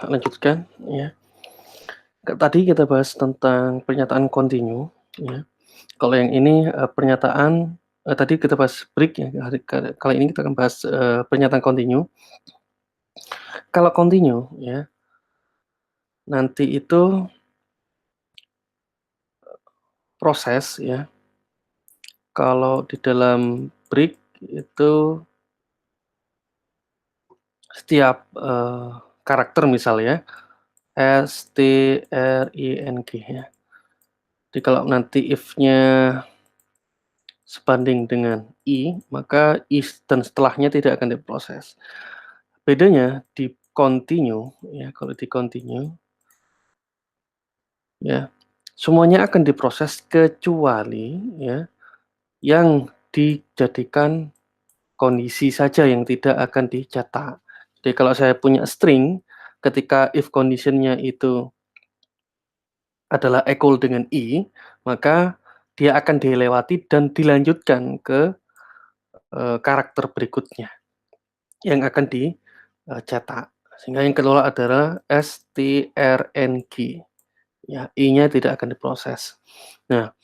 lanjutkan ya. Tadi kita bahas tentang pernyataan continue ya. Kalau yang ini, pernyataan tadi kita bahas break ya, kali ini kita akan bahas, pernyataan continue. Kalau continue ya, nanti itu proses ya, kalau di dalam break itu setiap, karakter misal ya, string ya. Jadi kalau nanti if-nya sebanding dengan i, maka is dan setelahnya tidak akan diproses. Bedanya di continue ya, kalau di continue ya, semuanya akan diproses kecuali ya, yang dijadikan kondisi saja yang tidak akan dicetak. Jadi kalau saya punya string, ketika if condition-nya itu adalah equal dengan i, maka dia akan dilewati dan dilanjutkan ke, karakter berikutnya yang akan dicetak. Sehingga yang keluar adalah strng, ya, i-nya tidak akan diproses. Nah,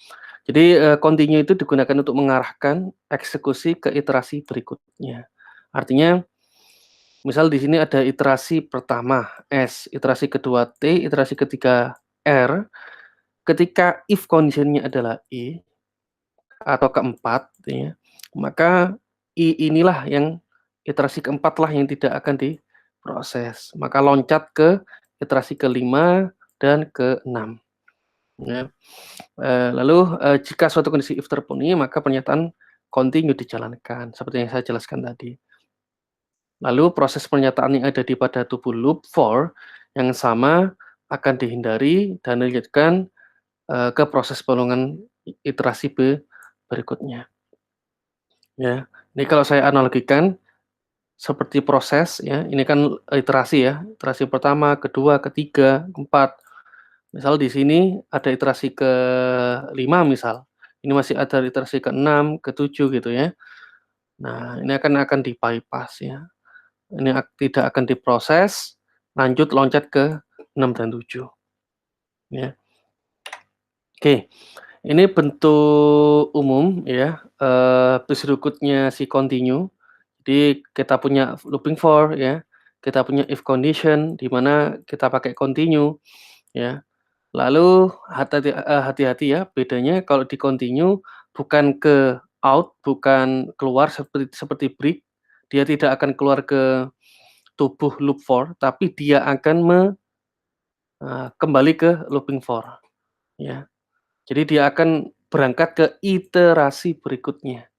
jadi, continue itu digunakan untuk mengarahkan eksekusi ke iterasi berikutnya. Artinya, misal di sini ada iterasi pertama S, iterasi kedua T, iterasi ketiga R, ketika if condition-nya adalah I atau keempat gitu ya, maka I inilah yang iterasi keempat lah yang tidak akan diproses. Maka loncat ke iterasi kelima dan keenam ya. Lalu, jika suatu kondisi if terpenuhi, maka pernyataan continue dijalankan, seperti yang saya jelaskan tadi. Lalu proses pernyataan yang ada pada tubuh loop for yang sama akan dihindari dan dilanjutkan, ke proses pengulangan iterasi berikutnya. Ya, ini kalau saya analogikan seperti proses ya, ini kan iterasi ya, iterasi pertama, kedua, ketiga, keempat. Misal di sini ada iterasi ke-5 misal, ini masih ada iterasi ke-6, ke-7 gitu ya. Nah, ini akan di-bypass ya. Ini tidak akan diproses, lanjut loncat ke 6 dan 7 ya. Oke, ini bentuk umum ya, berikutnya si continue. Jadi kita punya looping for ya, kita punya if condition di mana kita pakai continue ya. Lalu hati-hati ya, bedanya kalau di continue bukan ke out, bukan keluar seperti seperti break, dia tidak akan keluar ke tubuh loop for, tapi dia akan kembali ke looping for, ya. Jadi dia akan berangkat ke iterasi berikutnya,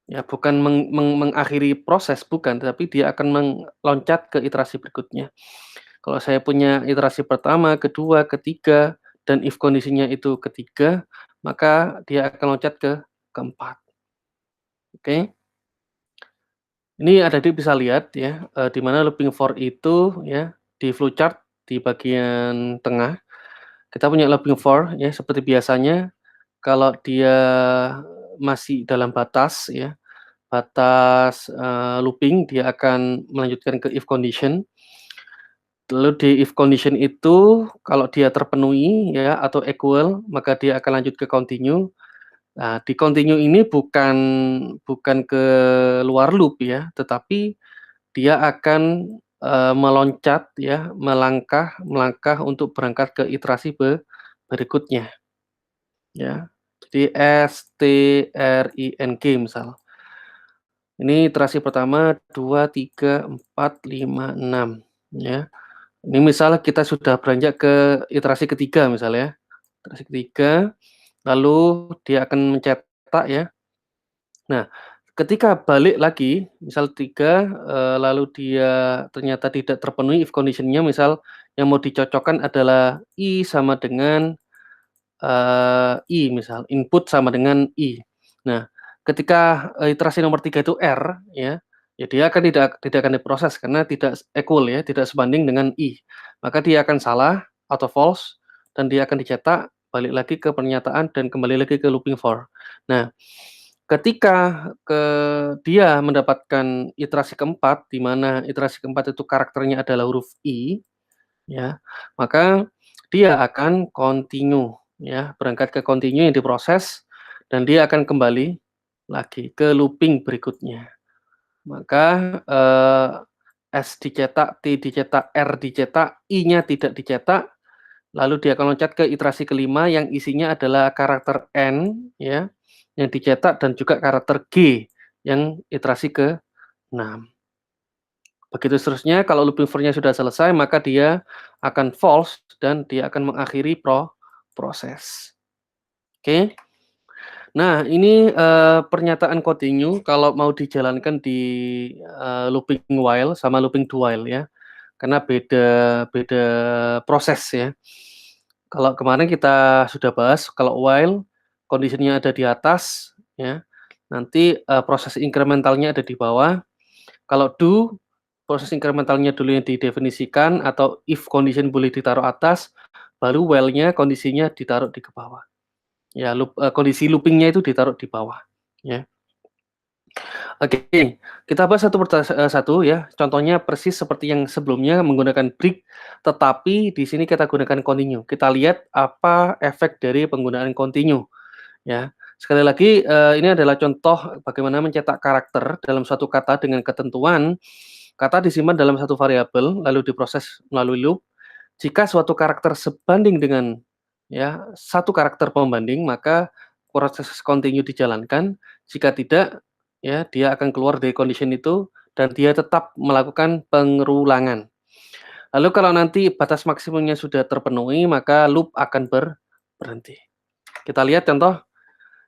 ya, bukan mengakhiri proses, bukan, tapi dia akan meloncat ke iterasi berikutnya. Kalau saya punya iterasi pertama, kedua, ketiga, dan if kondisinya itu ketiga, maka dia akan loncat ke keempat. Oke. Ini adik-adik bisa lihat ya, di mana looping for itu ya, di flowchart di bagian tengah, kita punya looping for ya, seperti biasanya kalau dia masih dalam batas ya, batas, looping, dia akan melanjutkan ke if condition. Lalu di if condition itu kalau dia terpenuhi ya atau equal, maka dia akan lanjut ke continue. Nah, di continue ini bukan ke luar loop ya, tetapi dia akan, meloncat ya, melangkah untuk berangkat ke iterasi berikutnya ya. Jadi strng misal. Ini iterasi pertama, 2, 3, 4, 5, 6 ya. Ini misal kita sudah beranjak ke iterasi ketiga misal ya, iterasi ketiga, lalu dia akan mencetak ya. Nah, ketika balik lagi, misal 3, lalu dia ternyata tidak terpenuhi if condition-nya, misal yang mau dicocokkan adalah I sama dengan, I misal, input sama dengan I. Nah, ketika, iterasi nomor 3 itu R ya, ya dia akan tidak akan diproses karena tidak equal ya, tidak sebanding dengan I. Maka dia akan salah atau false dan dia akan dicetak, balik lagi ke pernyataan dan kembali lagi ke looping for. Nah, ketika dia mendapatkan iterasi keempat, di mana iterasi keempat itu karakternya adalah huruf I, ya. Maka dia akan continue ya, berangkat ke continue yang diproses dan dia akan kembali lagi ke looping berikutnya. Maka, S dicetak, T dicetak, R dicetak, I-nya tidak dicetak, lalu dia akan loncat ke iterasi kelima yang isinya adalah karakter N ya, yang dicetak dan juga karakter G yang iterasi ke-6. Begitu seterusnya, kalau looping for-nya sudah selesai, maka dia akan false dan dia akan mengakhiri proses. Oke. Nah, ini, pernyataan continue kalau mau dijalankan di, looping while sama looping do while ya, karena beda beda proses ya. Kalau kemarin kita sudah bahas kalau while kondisinya ada di atas ya, nanti, proses incrementalnya ada di bawah. Kalau do, proses incrementalnya dulu yang didefinisikan atau if condition boleh ditaruh atas, baru while-nya kondisinya ditaruh di ke bawah. Ya kondisi looping-nya itu ditaruh di bawah, ya. Oke, kita bahas satu ya, contohnya persis seperti yang sebelumnya menggunakan break, tetapi di sini kita gunakan continue. Kita lihat apa efek dari penggunaan continue, ya. Sekali lagi, ini adalah contoh bagaimana mencetak karakter dalam suatu kata dengan ketentuan, kata disimpan dalam satu variabel, lalu diproses melalui loop. Jika suatu karakter sebanding dengan ya, satu karakter pembanding, maka proses continue dijalankan. Jika tidak, ya dia akan keluar dari condition itu dan dia tetap melakukan pengulangan. Lalu kalau nanti batas maksimumnya sudah terpenuhi, maka loop akan berhenti. Kita lihat contoh,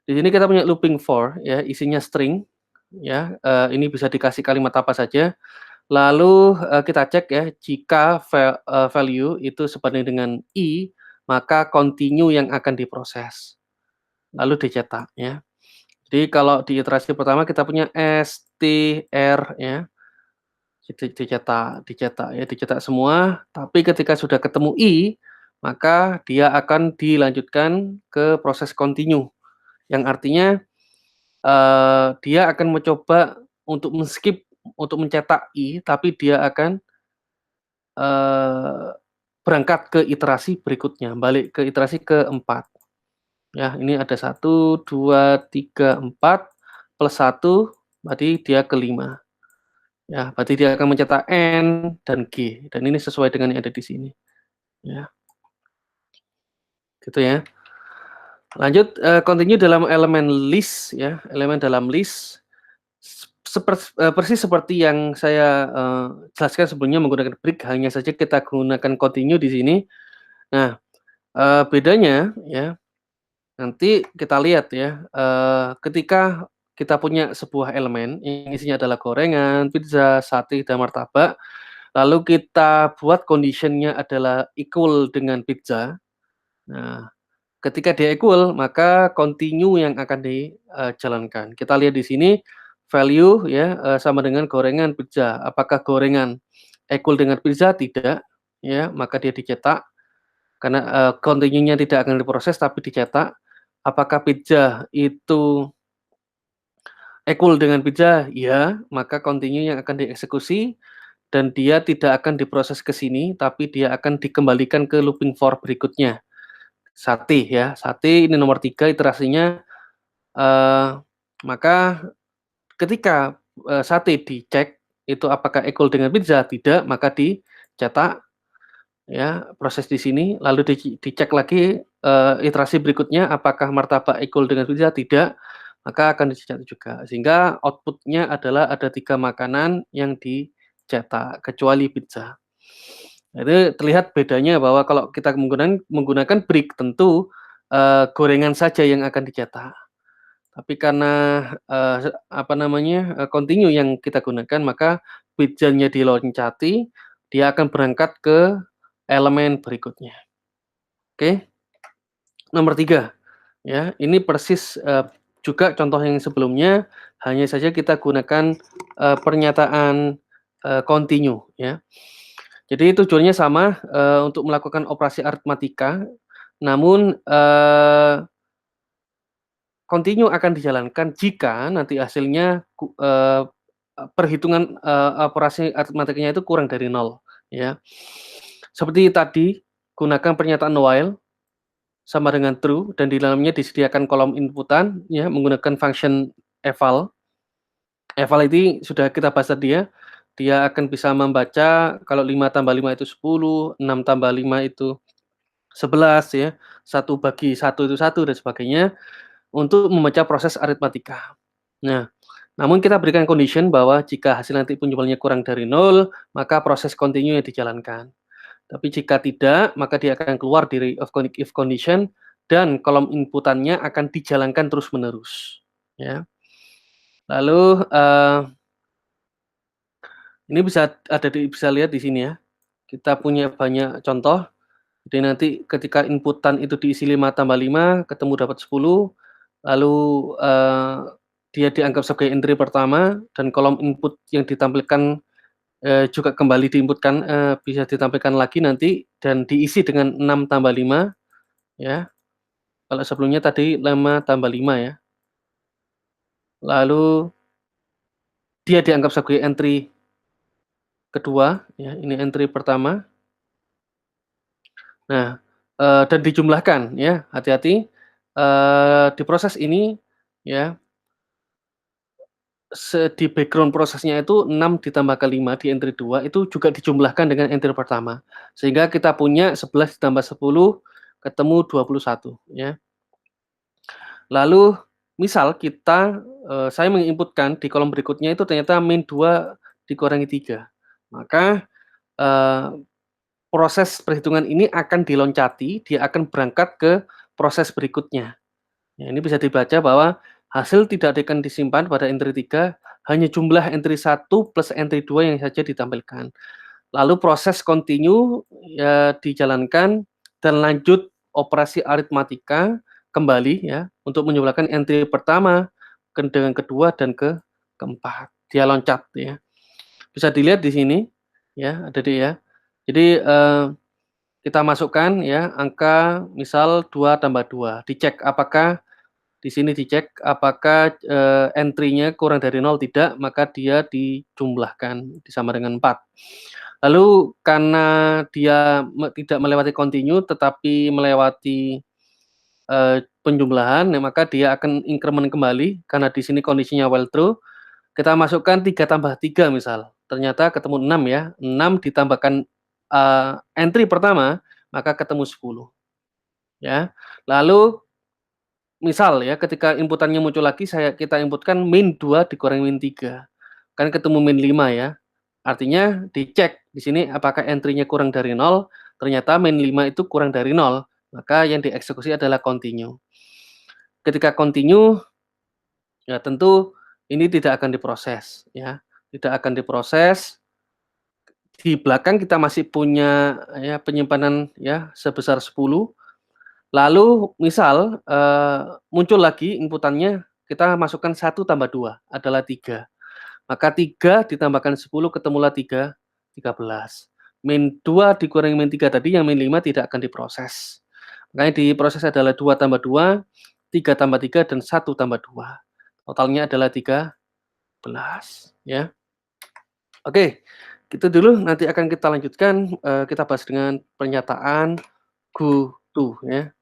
di sini kita punya looping for ya, isinya string ya, ini bisa dikasih kalimat apa saja. Lalu, kita cek ya, jika value itu sebanding dengan I, maka continue yang akan diproses, lalu dicetak ya. Jadi kalau di iterasi pertama kita punya str ya, dicetak ya, dicetak semua, tapi ketika sudah ketemu I, maka dia akan dilanjutkan ke proses continue, yang artinya, dia akan mencoba untuk men-skip untuk mencetak I, tapi dia akan Eee, berangkat ke iterasi berikutnya, balik ke iterasi keempat. Ya, ini ada 1, 2, 3, 4 plus 1 berarti dia kelima. Ya, berarti dia akan mencetak N dan G, dan ini sesuai dengan yang ada di sini, ya, gitu ya. Lanjut, continue dalam elemen list ya, elemen dalam list, persis seperti yang saya, jelaskan sebelumnya menggunakan break, hanya saja kita gunakan continue di sini. Nah, bedanya ya, nanti kita lihat ya, ketika kita punya sebuah elemen yang isinya adalah gorengan, pizza, sate, dan martabak, lalu kita buat condition-nya adalah equal dengan pizza. Nah, ketika dia equal, maka continue yang akan dijalankan. Kita lihat di sini value ya, sama dengan gorengan, pizza. Apakah gorengan equal dengan pizza? Tidak, ya, maka dia dicetak. Karena, continue-nya tidak akan diproses tapi dicetak. Apakah pizza itu equal dengan pizza? Ya, maka continue yang akan dieksekusi dan dia tidak akan diproses ke sini, tapi dia akan dikembalikan ke looping for berikutnya. Sate ya, sate ini nomor 3 iterasinya, eee, maka ketika, sate dicek itu apakah equal dengan pizza? Tidak, maka dicetak. Ya, proses di sini, lalu dicek lagi, iterasi berikutnya apakah martabak equal dengan pizza, tidak, maka akan dicetak juga. Sehingga output-nya adalah ada 3 makanan yang dicetak, kecuali pizza. Itu terlihat bedanya bahwa kalau kita menggunakan brick tentu, gorengan saja yang akan dicetak. Tapi karena, apa namanya, continue yang kita gunakan, maka pizzanya diloncati, dia akan berangkat ke elemen berikutnya. Oke, nomor 3 ya, ini persis, juga contoh yang sebelumnya, hanya saja kita gunakan, pernyataan, continue ya. Jadi tujuannya sama, untuk melakukan operasi aritmatika, namun, continue akan dijalankan jika nanti hasilnya perhitungan, operasi aritmatikanya itu kurang dari 0 ya. Seperti tadi, gunakan pernyataan while sama dengan true dan di dalamnya disediakan kolom inputan ya menggunakan function eval. Eval ini sudah kita bahas tadi ya, dia akan bisa membaca kalau 5 tambah 5 itu 10, 6 tambah 5 itu 11 ya, 1/1 itu 1 dan sebagainya, untuk membaca proses aritmatika. Nah, namun kita berikan condition bahwa jika hasil nanti penjumlahannya kurang dari 0, maka proses continue yang dijalankan. Tapi jika tidak, maka dia akan keluar dari if condition dan kolom inputannya akan dijalankan terus-menerus, ya. Lalu, ini bisa lihat di sini ya, kita punya banyak contoh, jadi nanti ketika inputan itu diisi 5 tambah 5 ketemu dapat 10, lalu, dia dianggap sebagai entry pertama dan kolom input yang ditampilkan, juga kembali diinputkan, bisa ditampilkan lagi nanti dan diisi dengan 6 tambah 5 ya, kalau sebelumnya tadi 5 tambah 5 ya. Lalu dia dianggap sebagai entry kedua ya, ini entry pertama. Nah, dan dijumlahkan ya, hati-hati, di proses ini ya, di background prosesnya itu 6 ditambahkan 5 di entry 2 itu juga dijumlahkan dengan entry pertama. Sehingga kita punya 11 ditambah 10 ketemu 21 ya. Lalu misal kita, saya menginputkan di kolom berikutnya itu ternyata min 2 dikurangi 3, maka, eee, proses perhitungan ini akan diloncati, dia akan berangkat ke proses berikutnya. Ya, ini bisa dibaca bahwa hasil tidak akan disimpan pada entry 3, hanya jumlah entry 1 plus entry 2 yang saja ditampilkan. Lalu proses continue, ya dijalankan dan lanjut operasi aritmatika kembali ya, untuk menjumlahkan entry pertama dengan kedua dan keempat. Dia loncat ya. Bisa dilihat di sini ya, ada ya. Jadi, kita masukkan ya angka misal 2 tambah 2, dicek apakah di sini dicek apakah, entry-nya kurang dari 0 tidak, maka dia dijumlahkan sama dengan 4. Lalu karena dia tidak melewati continue tetapi melewati, penjumlahan, ya maka dia akan increment kembali karena di sini kondisinya while true, kita masukkan 3 tambah 3 misal, ternyata ketemu 6 ya, 6 ditambahkan, entry pertama, maka ketemu 10 ya. Lalu misal ya ketika inputannya muncul lagi kita inputkan min 2 dikurangi min 3, kan ketemu min 5 ya. Artinya dicek di sini apakah entry-nya kurang dari 0, ternyata min 5 itu kurang dari 0, maka yang dieksekusi adalah continue. Ketika continue, ya tentu ini tidak akan diproses ya, tidak akan diproses. Di belakang kita masih punya ya penyimpanan ya sebesar 10. Lalu misal, muncul lagi inputannya, kita masukkan 1 tambah 2 adalah 3, maka 3 ditambahkan 10 ketemulah 3, 13. Min 2 dikurangi min 3 tadi yang min 5 tidak akan diproses. Makanya diproses adalah 2 tambah 2, 3 tambah 3, dan 1 tambah 2. Totalnya adalah 13 ya. Oke, gitu dulu, nanti akan kita lanjutkan, kita bahas dengan pernyataan go to ya.